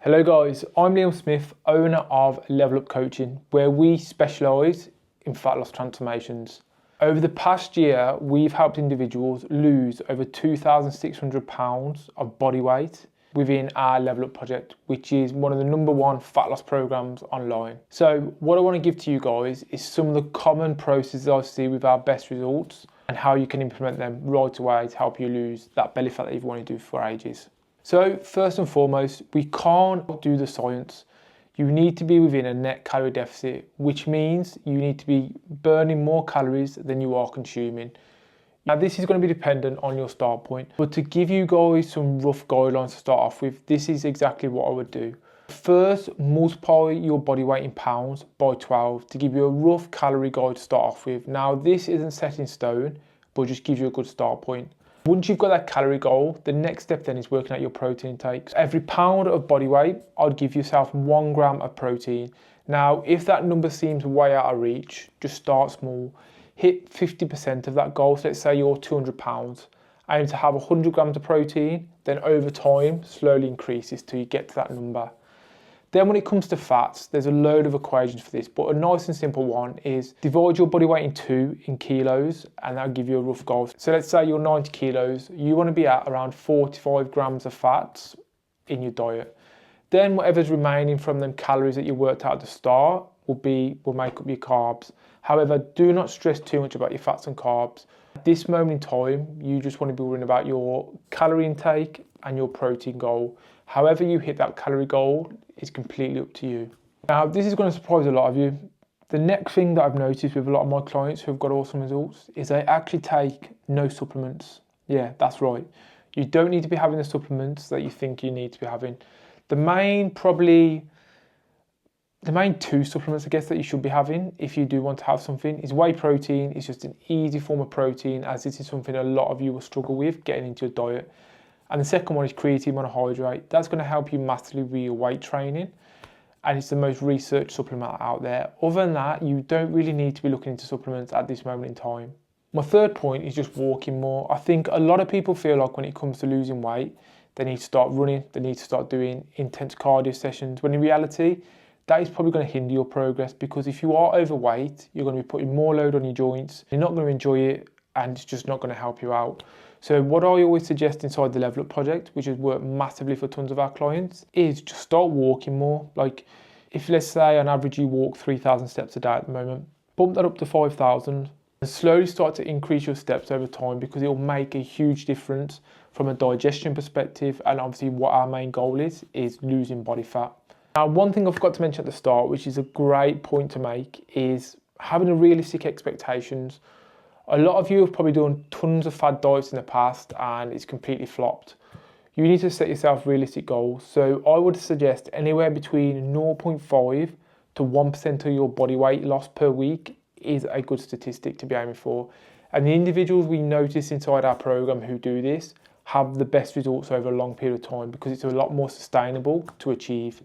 Hello guys, I'm Liam Smith, owner of Level Up Coaching, where we specialise in fat loss transformations. Over the past year, we've helped individuals lose over £2,600 of body weight within our Level Up project, which is one of the #1 fat loss programs online. So what I want to give to you guys is some of the common processes I see with our best results and how you can implement them right away to help you lose that belly fat that you've wanted to do for ages. So first and foremost, we can't do the science. You need to be within a net calorie deficit, which means you need to be burning more calories than you are consuming. Now this is going to be dependent on your start point, but to give you guys some rough guidelines to start off with, this is exactly what I would do. First, multiply your body weight in pounds by 12 to give you a rough calorie guide to start off with. Now this isn't set in stone, but just gives you a good start point. Once you've got that calorie goal, the next step then is working out your protein intake. So every pound of body weight, I'd give yourself 1 gram of protein. Now, if that number seems way out of reach, just start small. Hit 50% of that goal. So let's say you're 200 pounds. Aim to have 100 grams of protein, then over time, slowly increases till you get to that number. Then when it comes to fats, there's a load of equations for this, but a nice and simple one is divide your body weight in 2 in kilos, and that'll give you a rough goal. So let's say you're 90 kilos, you want to be at around 45 grams of fats in your diet. Then whatever's remaining from them calories that you worked out at the start will make up your carbs. However, do not stress too much about your fats and carbs. At this moment in time, you just want to be worrying about your calorie intake and your protein goal. However you hit that calorie goal is completely up to you. Now, this is going to surprise a lot of you. The next thing that I've noticed with a lot of my clients who have got awesome results is they actually take no supplements. Yeah, that's right. You don't need to be having the supplements that you think you need to be having. The main 2 supplements, I guess, that you should be having if you do want to have something is whey protein. It's just an easy form of protein, as this is something a lot of you will struggle with getting into your diet. And the second one is creatine monohydrate. That's going to help you massively with your weight training, and it's the most researched supplement out there. Other than that, you don't really need to be looking into supplements at this moment in time. My third point is just walking more. I think a lot of people feel like when it comes to losing weight, they need to start running, they need to start doing intense cardio sessions, when in reality, that is probably going to hinder your progress, because if you are overweight, you're going to be putting more load on your joints, you're not going to enjoy it, and it's just not going to help you out. So what I always suggest inside the Level Up project, which has worked massively for tons of our clients, is just start walking more. Like if, let's say on average you walk 3,000 steps a day at the moment, bump that up to 5,000 and slowly start to increase your steps over time, because it will make a huge difference from a digestion perspective. And obviously what our main goal is losing body fat. Now, one thing I forgot to mention at the start, which is a great point to make, is having a realistic expectations. A lot of you have probably done tons of fad diets in the past and it's completely flopped. You need to set yourself realistic goals. So I would suggest anywhere between 0.5 to 1% of your body weight loss per week is a good statistic to be aiming for. And the individuals we notice inside our program who do this have the best results over a long period of time, because it's a lot more sustainable to achieve.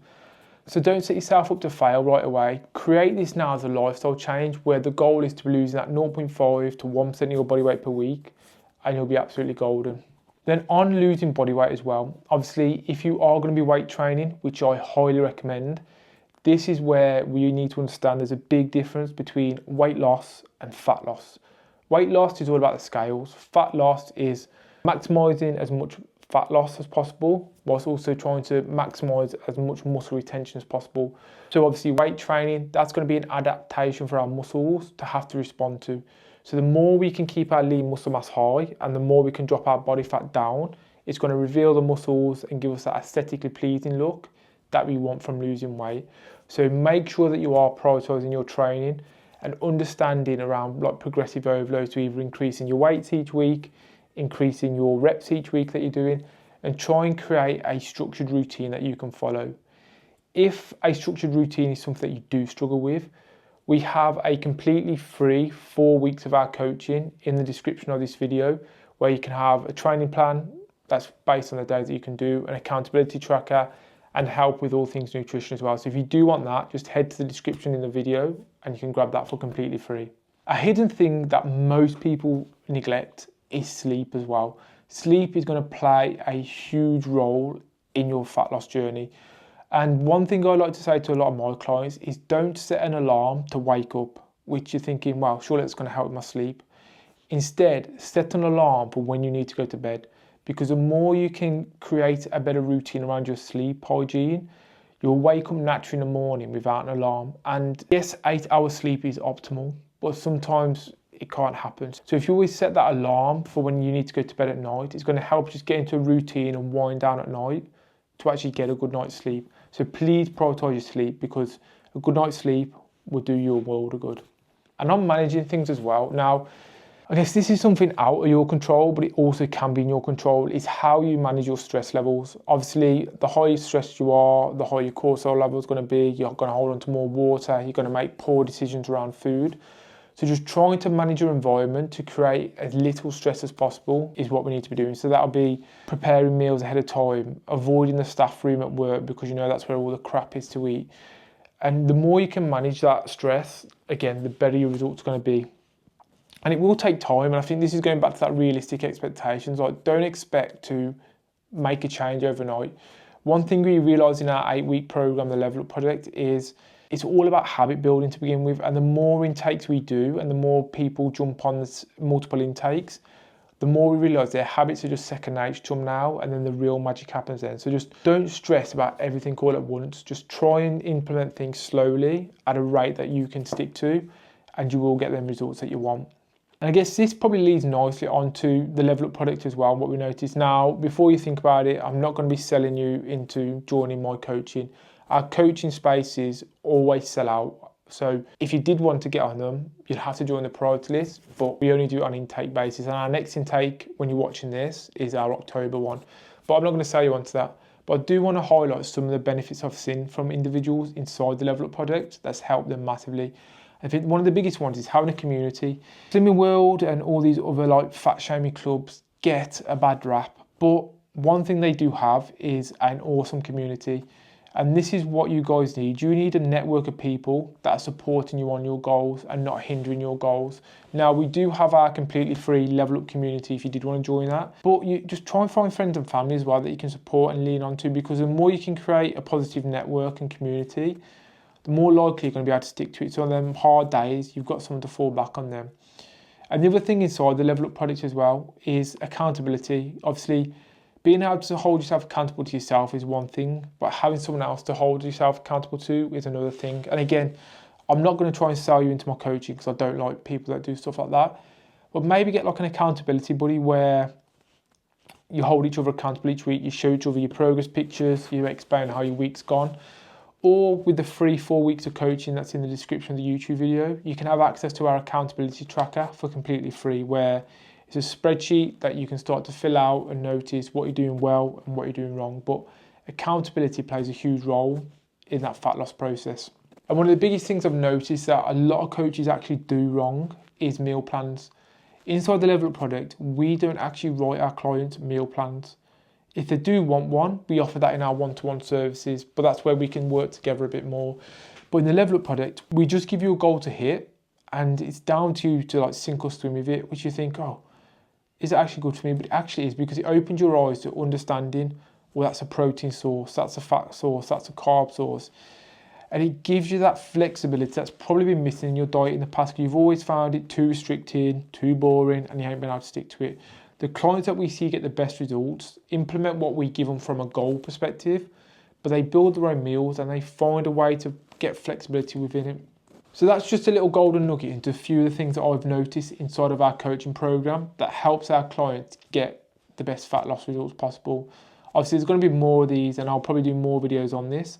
So don't set yourself up to fail right away. Create this now as a lifestyle change, where the goal is to be losing that 0.5 to 1% of your body weight per week, and you'll be absolutely golden. Then on losing body weight as well, obviously if you are going to be weight training, which I highly recommend, this is where we need to understand there's a big difference between weight loss and fat loss. Weight loss is all about the scales. Fat loss is maximising as much fat loss as possible, whilst also trying to maximize as much muscle retention as possible. So obviously weight training, that's going to be an adaptation for our muscles to have to respond to. So the more we can keep our lean muscle mass high and the more we can drop our body fat down, it's going to reveal the muscles and give us that aesthetically pleasing look that we want from losing weight. So make sure that you are prioritizing your training and understanding around like progressive overload, to either increasing your weights each week, increasing your reps each week that you're doing, and try and create a structured routine that you can follow. If a structured routine is something that you do struggle with, we have a completely free 4 weeks of our coaching in the description of this video, where you can have a training plan that's based on the days that you can do, an accountability tracker, and help with all things nutrition as well. So if you do want that, just head to the description in the video and you can grab that for completely free. A hidden thing that most people neglect is sleep as well. Sleep is going to play a huge role in your fat loss journey. And one thing I like to say to a lot of my clients is don't set an alarm to wake up, which you're thinking, well, surely it's going to help with my sleep. Instead, set an alarm for when you need to go to bed, because the more you can create a better routine around your sleep hygiene, you'll wake up naturally in the morning without an alarm. And yes, 8 hours sleep is optimal, but sometimes it can't happen. So if you always set that alarm for when you need to go to bed at night, it's going to help just get into a routine and wind down at night to actually get a good night's sleep. So please prioritize your sleep, because a good night's sleep will do you a world of good. And I'm managing things as well. Now, I guess this is something out of your control, but it also can be in your control, is how you manage your stress levels. Obviously, the higher stressed you are, the higher your cortisol level is going to be. You're going to hold on to more water. You're going to make poor decisions around food. So just trying to manage your environment to create as little stress as possible is what we need to be doing. So that'll be preparing meals ahead of time, avoiding the staff room at work because you know that's where all the crap is to eat. And the more you can manage that stress, again, the better your results are going to be. And it will take time, and I think this is going back to that realistic expectations. Like, don't expect to make a change overnight. One thing we realised in our 8-week program, the Level Up Project, is it's all about habit building to begin with. And the more intakes we do, and the more people jump on this multiple intakes, the more we realise their habits are just second nature to them now, and then the real magic happens then. So just don't stress about everything all at once. Just try and implement things slowly at a rate that you can stick to, and you will get them results that you want. And I guess this probably leads nicely onto the Level Up product as well, what we noticed. Now, before you think about it, I'm not going to be selling you into joining my coaching. Our coaching spaces always sell out. So if you did want to get on them, you'd have to join the priority list, but we only do it on intake basis. And our next intake, when you're watching this, is our October one. But I'm not going to sell you onto that. But I do want to highlight some of the benefits I've seen from individuals inside the Level Up project that's helped them massively. I think one of the biggest ones is having a community. Slimming World and all these other like fat shaming clubs get a bad rap, but one thing they do have is an awesome community. And this is what you guys need. You need a network of people that are supporting you on your goals and not hindering your goals. Now, we do have our completely free Level Up community if you did want to join that. But you just try and find friends and family as well that you can support and lean on to, because the more you can create a positive network and community, the more likely you're going to be able to stick to it. So on them hard days, you've got someone to fall back on them. And the other thing inside the Level Up product as well is accountability. Obviously, being able to hold yourself accountable to yourself is one thing, but having someone else to hold yourself accountable to is another thing. And again, I'm not going to try and sell you into my coaching because I don't like people that do stuff like that. But maybe get like an accountability buddy where you hold each other accountable each week, you show each other your progress pictures, you explain how your week's gone. Or with the free 4 weeks of coaching that's in the description of the YouTube video, you can have access to our accountability tracker for completely free, where it's a spreadsheet that you can start to fill out and notice what you're doing well and what you're doing wrong. But accountability plays a huge role in that fat loss process. And one of the biggest things I've noticed that a lot of coaches actually do wrong is meal plans. Inside the Level Up product, we don't actually write our clients meal plans. If they do want one, we offer that in our one-to-one services, but that's where we can work together a bit more. But in the Level Up product, we just give you a goal to hit, and it's down to you to like sink or swim with it, which you think, oh, is it actually good for me? But it actually is, because it opens your eyes to understanding, well, that's a protein source, that's a fat source, that's a carb source. And it gives you that flexibility that's probably been missing in your diet in the past, because you've always found it too restricted, too boring, and you haven't been able to stick to it. The clients that we see get the best results implement what we give them from a goal perspective, but they build their own meals and they find a way to get flexibility within it. So that's just a little golden nugget into a few of the things that I've noticed inside of our coaching program that helps our clients get the best fat loss results possible. Obviously, there's going to be more of these, and I'll probably do more videos on this.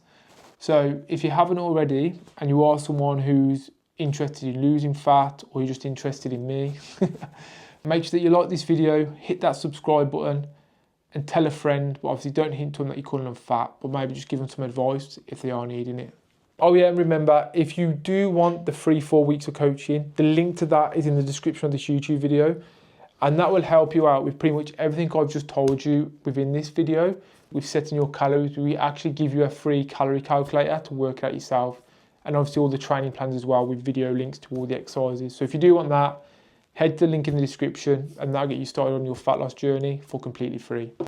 So if you haven't already, and you are someone who's interested in losing fat, or you're just interested in me, make sure that you like this video, hit that subscribe button, and tell a friend. But obviously don't hint to them that you're calling them fat, but maybe just give them some advice if they are needing it. Oh yeah, and remember, if you do want the free 4 weeks of coaching, the link to that is in the description of this YouTube video, and that will help you out with pretty much everything I've just told you within this video. With setting your calories, we actually give you a free calorie calculator to work out yourself, and obviously all the training plans as well with video links to all the exercises. So if you do want that, head to the link in the description, and that'll get you started on your fat loss journey for completely free.